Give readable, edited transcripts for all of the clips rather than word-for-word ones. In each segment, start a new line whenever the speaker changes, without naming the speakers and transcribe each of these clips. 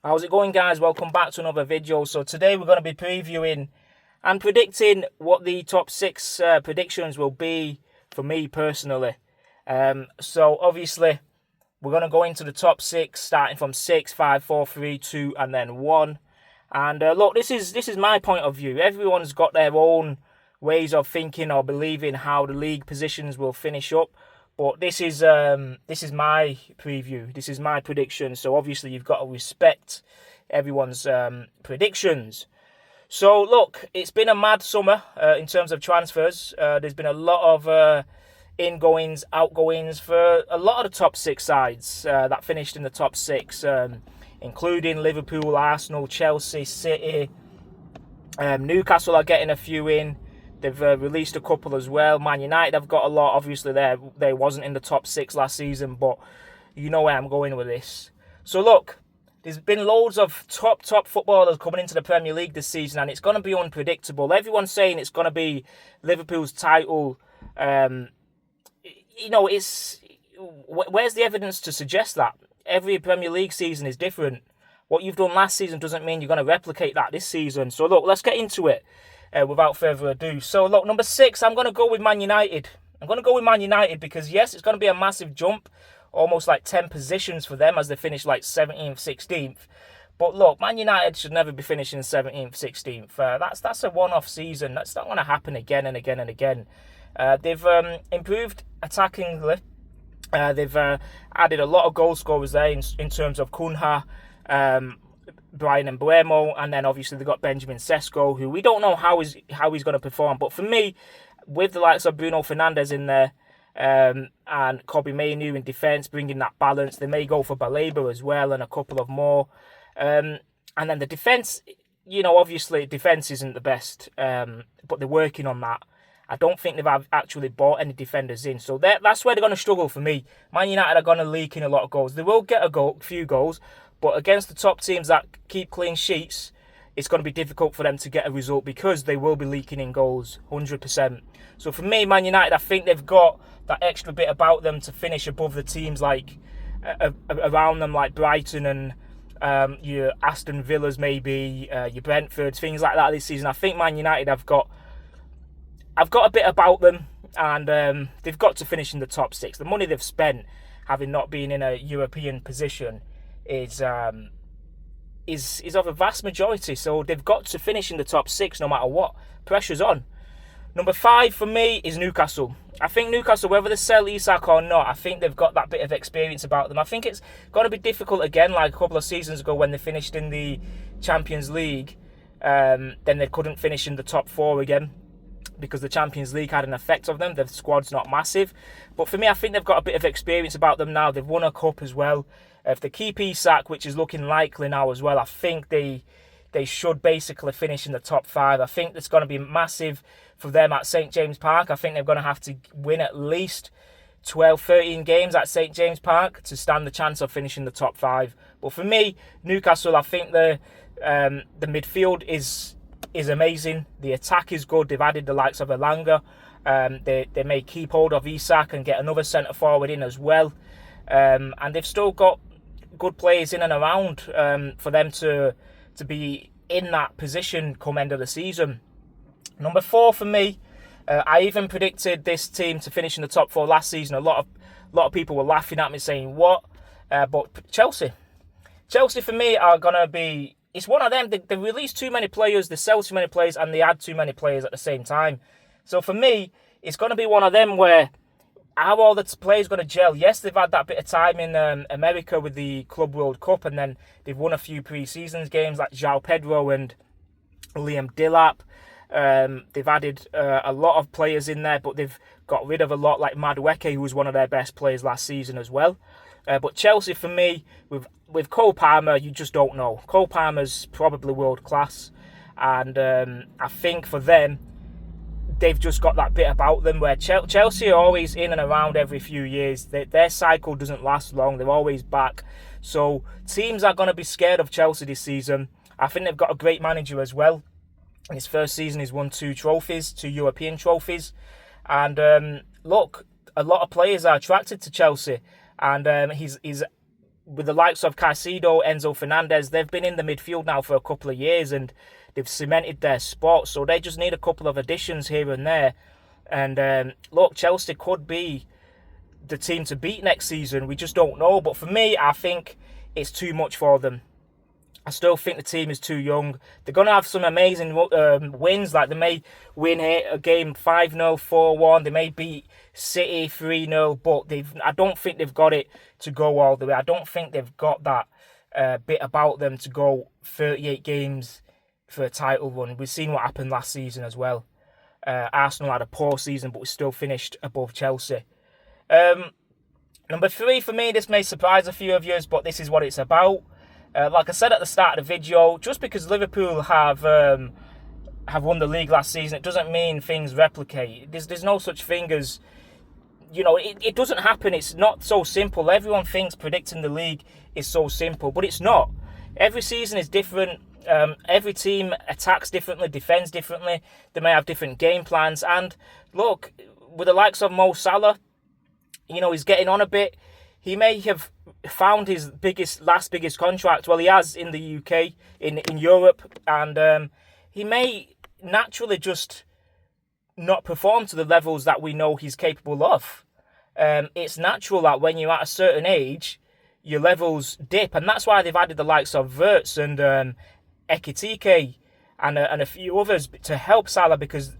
How's it going, guys? Welcome back to another video. So today we're going to be previewing and predicting what the top six predictions will be for me personally. So obviously we're going to go into the top six, starting from 6, 5, 4, 3, 2, and then 1. And look, this is my point of view. Everyone's got their own ways of thinking or believing how the league positions will finish up. But this is my preview. This is my prediction. So obviously you've got to respect everyone's predictions. So look, it's been a mad summer in terms of transfers. There's been a lot of ingoings, outgoings for a lot of the top six sides that finished in the top six, including Liverpool, Arsenal, Chelsea, City. Newcastle are getting a few in. They've released a couple as well. Man United have got a lot. Obviously, they wasn't in the top six last season, but you know where I'm going with this. So look, there's been loads of top footballers coming into the Premier League this season, and it's going to be unpredictable. Everyone's saying it's going to be Liverpool's title. It's where's the evidence to suggest that? Every Premier League season is different. What you've done last season doesn't mean you're going to replicate that this season. So look, let's get into it. Without further ado. So, look, number 6, I'm going to go with Man United. I'm going to go with Man United because, yes, it's going to be a massive jump, almost like 10 positions for them as they finish like 17th, 16th. But, look, Man United should never be finishing 17th, 16th. That's a one-off season. That's not going to happen again and again and again. They've improved attackingly. They've added a lot of goal scorers there in terms of Cunha, Bryan Mbeumo, and then obviously they've got Benjamin Sesko, who we don't know how he's going to perform. But for me, with the likes of Bruno Fernandes in there and Kobbie Mainoo in defence, bringing that balance, they may go for Baleba as well and a couple of more. And then the defence, obviously defence isn't the best, but they're working on that. I don't think they've actually bought any defenders in. So that's where they're going to struggle for me. Man United are going to leak in a lot of goals. They will get a few goals, but against the top teams that keep clean sheets, it's going to be difficult for them to get a result because they will be leaking in goals, 100%. So for me, Man United, I think they've got that extra bit about them to finish above the teams like around them, like Brighton and your Aston Villas, maybe your Brentfords, things like that this season. I think Man United have got a bit about them, and they've got to finish in the top 6. The money they've spent, having not been in a European position, is of a vast majority. So they've got to finish in the top 6 no matter what. Pressure's on. Number 5 for me is Newcastle. I think Newcastle, whether they sell Isak or not, I think they've got that bit of experience about them. I think it's going to be difficult again, like a couple of seasons ago when they finished in the Champions League. Then they couldn't finish in the top 4 again, because the Champions League had an effect of them. The squad's not massive. But for me, I think they've got a bit of experience about them now. They've won a cup as well. If they keep Isak, which is looking likely now as well, I think they should basically finish in the top 5. I think it's going to be massive for them at St James Park. I think they're going to have to win at least 12, 13 games at St James Park to stand the chance of finishing the top 5. But for me, Newcastle, I think the midfield is amazing. The attack is good. They've added the likes of Elanga. They may keep hold of Isak and get another centre forward in as well. And they've still got good players in and around for them to be in that position come end of the season. Number 4 for me, I even predicted this team to finish in the top 4 last season. A lot of people were laughing at me saying what, but Chelsea for me are gonna be. It's one of them. They release too many players, they sell too many players, and they add too many players at the same time. So for me, it's going to be one of them where how all the players going to gel. Yes, they've had that bit of time in America with the Club World Cup, and then they've won a few pre-seasons games like João Pedro and Liam Delap. They've added a lot of players in there, but they've got rid of a lot like Madueke, who was one of their best players last season as well. But Chelsea, for me, with Cole Palmer, you just don't know. Cole Palmer's probably world class, and I think for them, they've just got that bit about them where Chelsea are always in and around every few years. Their cycle doesn't last long. They're always back. So teams are going to be scared of Chelsea this season. I think they've got a great manager as well. In his first season, he's won 2 European trophies. And look, a lot of players are attracted to Chelsea. And he's with the likes of Caicedo, Enzo Fernandez, they've been in the midfield now for a couple of years and they've cemented their spot. So they just need a couple of additions here and there. And look, Chelsea could be the team to beat next season. We just don't know. But for me, I think it's too much for them. I still think the team is too young. They're going to have some amazing wins. Like they may win a game 5-0, 4-1. They may beat City 3-0. But I don't think they've got it to go all the way. I don't think they've got that bit about them to go 38 games for a title run. We've seen what happened last season as well. Arsenal had a poor season, but we still finished above Chelsea. Number 3 for me, this may surprise a few of you, but this is what it's about. Like I said at the start of the video, just because Liverpool have won the league last season, it doesn't mean things replicate. There's no such thing as, it doesn't happen. It's not so simple. Everyone thinks predicting the league is so simple, but it's not. Every season is different. Every team attacks differently, defends differently. They may have different game plans. And look, with the likes of Mo Salah, he's getting on a bit. He may have found his last biggest contract. Well, he has in the UK, in Europe, and he may naturally just not perform to the levels that we know he's capable of. It's natural that when you're at a certain age, your levels dip, and that's why they've added the likes of Wirtz and Ekitike and a few others to help Salah, because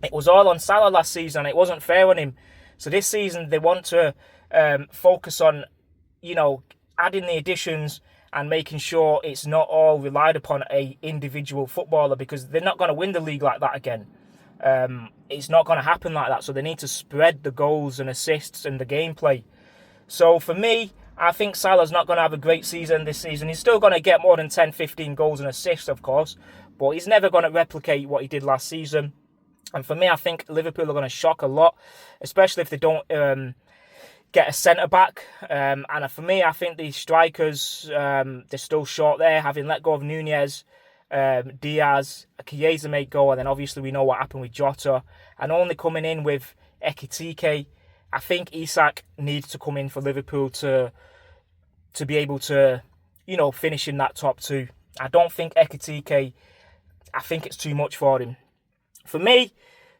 it was all on Salah last season and it wasn't fair on him. So this season they want to focus on, adding the additions and making sure it's not all relied upon a individual footballer, because they're not going to win the league like that again. It's not going to happen like that. So they need to spread the goals and assists and the gameplay. So for me, I think Salah's not going to have a great season this season. He's still going to get more than 10, 15 goals and assists, of course, but he's never going to replicate what he did last season. And for me, I think Liverpool are going to shock a lot, especially if they don't get a centre-back. And for me, I think the strikers, they're still short there, having let go of Nunez, Diaz, Chiesa may go, and then obviously we know what happened with Jota. And only coming in with Ekitike, I think Isak needs to come in for Liverpool to be able to, finish in that top 2. I don't think Ekitike, I think it's too much for him. For me,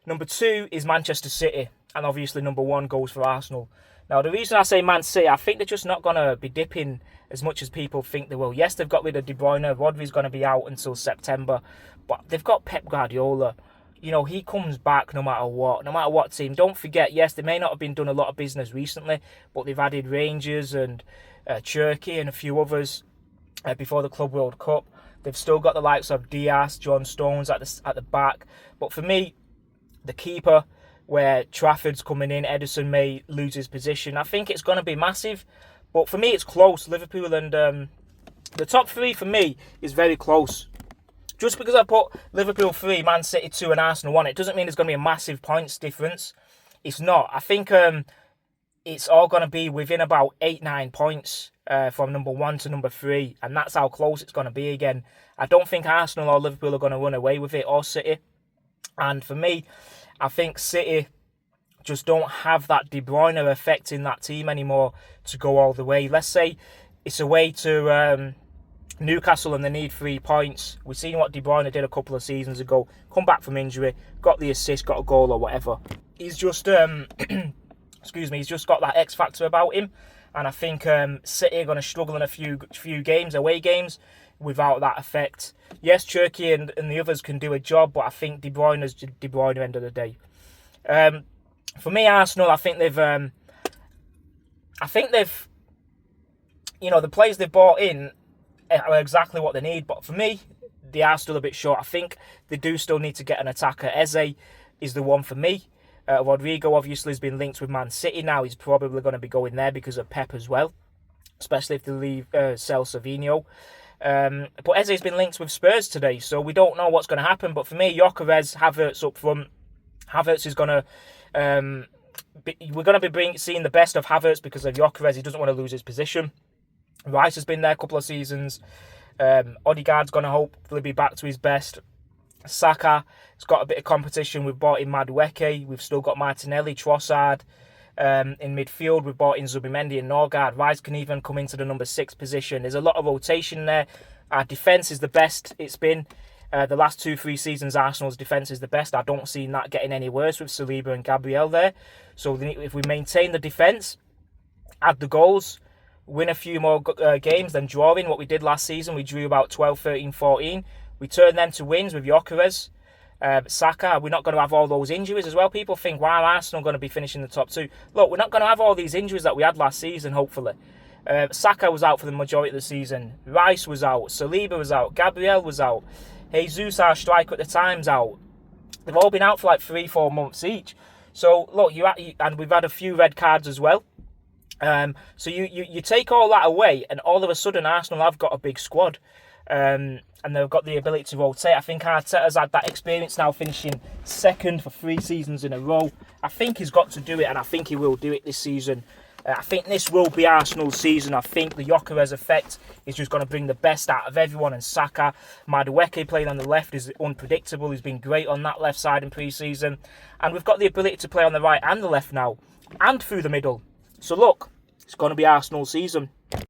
number 2 is Manchester City, and obviously number 1 goes for Arsenal. Now, the reason I say Man City, I think they're just not going to be dipping as much as people think they will. Yes, they've got rid of De Bruyne. Rodri's going to be out until September, but they've got Pep Guardiola. He comes back no matter what team. Don't forget, yes, they may not have been done a lot of business recently, but they've added Rangers and Turkey and a few others before the Club World Cup. They've still got the likes of Diaz, John Stones at the back. But for me, the keeper, where Trafford's coming in, Ederson may lose his position. I think it's going to be massive. But for me, it's close. Liverpool and the top 3 for me is very close. Just because I put Liverpool 3, Man City 2 and Arsenal 1, it doesn't mean there's going to be a massive points difference. It's not. I think it's all going to be within about 8-9 points from number 1 to number 3. And that's how close it's going to be again. I don't think Arsenal or Liverpool are going to run away with it, or City. And for me, I think City just don't have that De Bruyne effect in that team anymore to go all the way. Let's say it's away to Newcastle and they need 3 points. We've seen what De Bruyne did a couple of seasons ago. Come back from injury, got the assist, got a goal or whatever. He's just, he's just got that X factor about him. And I think City are going to struggle in a few games, away games, without that effect. Yes, Turkey and the others can do a job, but I think De Bruyne is De Bruyne at the end of the day. For me, Arsenal, I think they've, the players they've bought in are exactly what they need. But for me, they are still a bit short. I think they do still need to get an attacker. Eze is the one for me. Rodrigo obviously has been linked with Man City now. He's probably going to be going there because of Pep as well, especially if they sell Savinho. But Eze's been linked with Spurs today, so we don't know what's going to happen. But for me, Gyökeres, Havertz up front. Havertz is going to... we're going to be seeing the best of Havertz because of Gyökeres. He doesn't want to lose his position. Rice has been there a couple of seasons. Odegaard's going to hopefully be back to his best. Saka has got a bit of competition. We've bought in Madueke. We've still got Martinelli, Trossard. In midfield, we've brought in Zubimendi and Norgard. Rice can even come into the number 6 position. There's a lot of rotation there. Our defence is the best it's been. The last 2-3 seasons, Arsenal's defence is the best. I don't see that getting any worse with Saliba and Gabriel there. So if we maintain the defence, add the goals, win a few more games than drawing what we did last season. We drew about 12, 13, 14. We turn them to wins with Gyökeres. Saka, we're not going to have all those injuries as well. People think, why are Arsenal going to be finishing the top 2? Look, we're not going to have all these injuries that we had last season, hopefully. Saka was out for the majority of the season. Rice was out. Saliba was out. Gabriel was out. Jesus, our striker at the time's out. They've all been out for like 3-4 months each. So, look, and we've had a few red cards as well. So you take all that away, and all of a sudden Arsenal have got a big squad. And they've got the ability to rotate. I think Arteta's had that experience now, finishing second for 3 seasons in a row. I think he's got to do it, and I think he will do it this season. I think this will be Arsenal's season. I think the Gyökeres effect is just going to bring the best out of everyone. And Saka, Madueke playing on the left is unpredictable. He's been great on that left side in pre-season. And we've got the ability to play on the right and the left now, and through the middle. So look, it's going to be Arsenal's season.